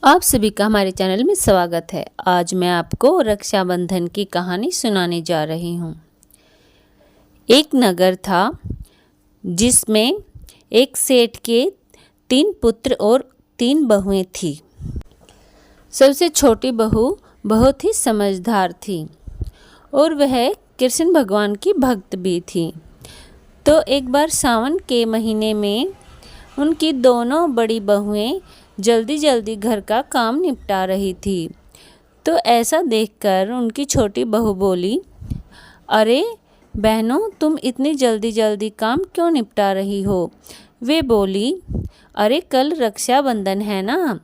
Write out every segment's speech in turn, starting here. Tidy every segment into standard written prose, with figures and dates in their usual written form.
आप सभी का हमारे चैनल में स्वागत है। आज मैं आपको रक्षाबंधन की कहानी सुनाने जा रही हूँ। एक नगर था जिसमें एक सेठ के 3 पुत्र और 3 बहुएं थी। सबसे छोटी बहू बहुत ही समझदार थी और वह कृष्ण भगवान की भक्त भी थी। तो एक बार सावन के महीने में उनकी दोनों बड़ी बहुएं जल्दी जल्दी घर का काम निपटा रही थी। तो ऐसा देखकर उनकी छोटी बहू बोली, अरे बहनों, तुम इतनी जल्दी जल्दी काम क्यों निपटा रही हो? वे बोली, अरे कल रक्षाबंधन है ना,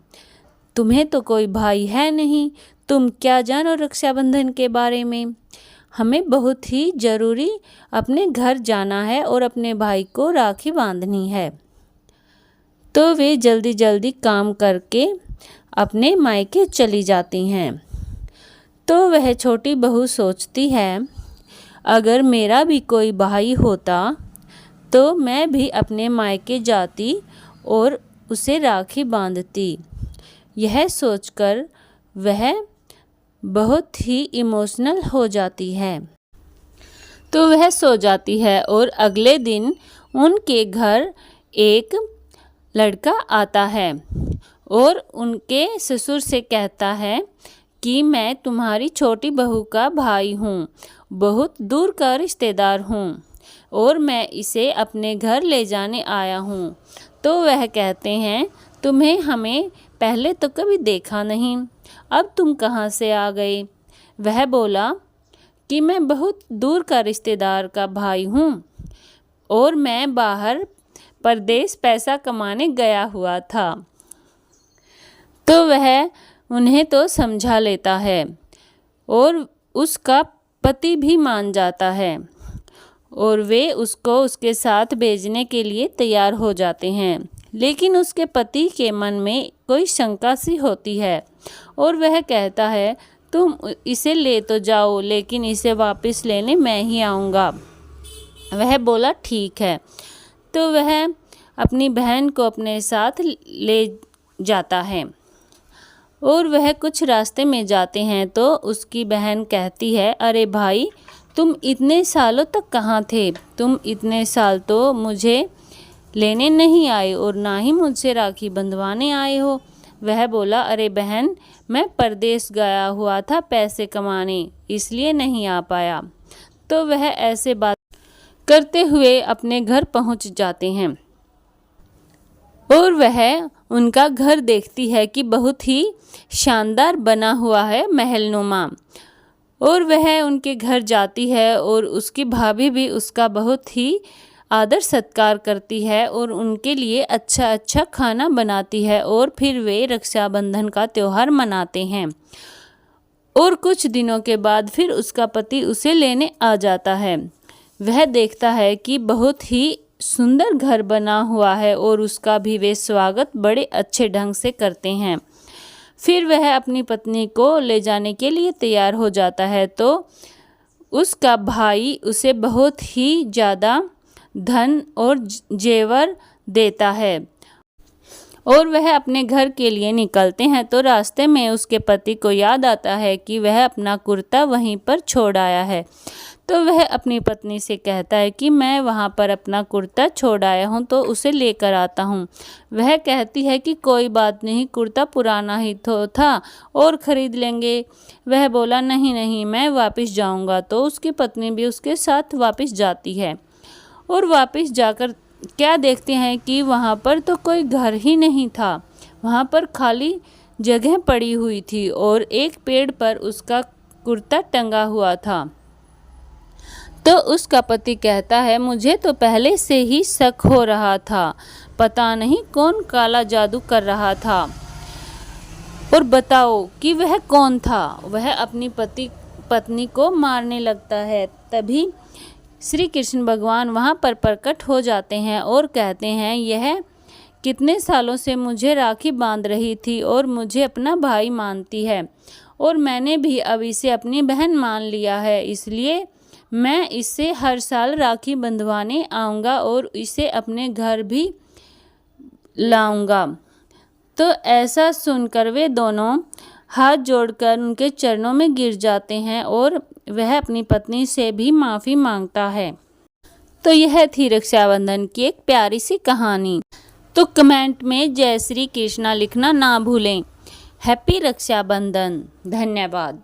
तुम्हें तो कोई भाई है नहीं, तुम क्या जानो रक्षाबंधन के बारे में। हमें बहुत ही ज़रूरी अपने घर जाना है और अपने भाई को राखी बांधनी है। तो वे जल्दी जल्दी काम करके अपने मायके चली जाती हैं। तो वह छोटी बहू सोचती है, अगर मेरा भी कोई भाई होता तो मैं भी अपने मायके जाती और उसे राखी बांधती। यह सोचकर वह बहुत ही इमोशनल हो जाती है। तो वह सो जाती है और अगले दिन उनके घर एक लड़का आता है और उनके ससुर से कहता है कि मैं तुम्हारी छोटी बहू का भाई हूँ, बहुत दूर का रिश्तेदार हूँ और मैं इसे अपने घर ले जाने आया हूँ। तो वह कहते हैं, तुम्हें हमें पहले तो कभी देखा नहीं, अब तुम कहाँ से आ गए? वह बोला कि मैं बहुत दूर का रिश्तेदार का भाई हूँ और मैं बाहर परदेश पैसा कमाने गया हुआ था। तो वह उन्हें तो समझा लेता है और उसका पति भी मान जाता है और वे उसको उसके साथ भेजने के लिए तैयार हो जाते हैं। लेकिन उसके पति के मन में कोई शंका सी होती है और वह कहता है, तुम इसे ले तो जाओ, लेकिन इसे वापस लेने मैं ही आऊँगा। वह बोला, ठीक है। तो वह अपनी बहन को अपने साथ ले जाता है और वह कुछ रास्ते में जाते हैं तो उसकी बहन कहती है, अरे भाई, तुम इतने सालों तक कहाँ थे? तुम इतने साल तो मुझे लेने नहीं आए और ना ही मुझसे राखी बंधवाने आए हो। वह बोला, अरे बहन, मैं परदेश गया हुआ था पैसे कमाने, इसलिए नहीं आ पाया। तो वह ऐसे बात करते हुए अपने घर पहुंच जाते हैं और वह उनका घर देखती है कि बहुत ही शानदार बना हुआ है, महलनुमा। और वह उनके घर जाती है और उसकी भाभी भी उसका बहुत ही आदर सत्कार करती है और उनके लिए अच्छा अच्छा खाना बनाती है और फिर वे रक्षाबंधन का त्यौहार मनाते हैं। और कुछ दिनों के बाद फिर उसका पति उसे लेने आ जाता है। वह देखता है कि बहुत ही सुंदर घर बना हुआ है और उसका भी वे स्वागत बड़े अच्छे ढंग से करते हैं। फिर वह अपनी पत्नी को ले जाने के लिए तैयार हो जाता है तो उसका भाई उसे बहुत ही ज़्यादा धन और जेवर देता है और वह अपने घर के लिए निकलते हैं। तो रास्ते में उसके पति को याद आता है कि वह अपना कुर्ता वहीं पर छोड़ आया है। तो वह अपनी पत्नी से कहता है कि मैं वहाँ पर अपना कुर्ता छोड़ आया हूँ, तो उसे लेकर आता हूँ। वह कहती है कि कोई बात नहीं, कुर्ता पुराना ही तो था और ख़रीद लेंगे। वह बोला, नहीं नहीं, मैं वापस जाऊँगा। तो उसकी पत्नी भी उसके साथ वापस जाती है और वापस जाकर क्या देखते हैं कि वहाँ पर तो कोई घर ही नहीं था, वहाँ पर खाली जगह पड़ी हुई थी और एक पेड़ पर उसका कुर्ता टंगा हुआ था। तो उसका पति कहता है, मुझे तो पहले से ही शक हो रहा था, पता नहीं कौन काला जादू कर रहा था। और बताओ कि वह कौन था? वह अपनी पत्नी को मारने लगता है। तभी श्री कृष्ण भगवान वहाँ पर प्रकट हो जाते हैं और कहते हैं, यह कितने सालों से मुझे राखी बांध रही थी और मुझे अपना भाई मानती है और मैंने भी अब इसे अपनी बहन मान लिया है, इसलिए मैं इससे हर साल राखी बंधवाने आऊँगा और इसे अपने घर भी लाऊँगा। तो ऐसा सुनकर वे दोनों हाथ जोड़कर उनके चरणों में गिर जाते हैं और वह अपनी पत्नी से भी माफ़ी मांगता है। तो यह थी रक्षाबंधन की एक प्यारी सी कहानी। तो कमेंट में जय श्री कृष्णा लिखना ना भूलें। हैप्पी रक्षाबंधन। धन्यवाद।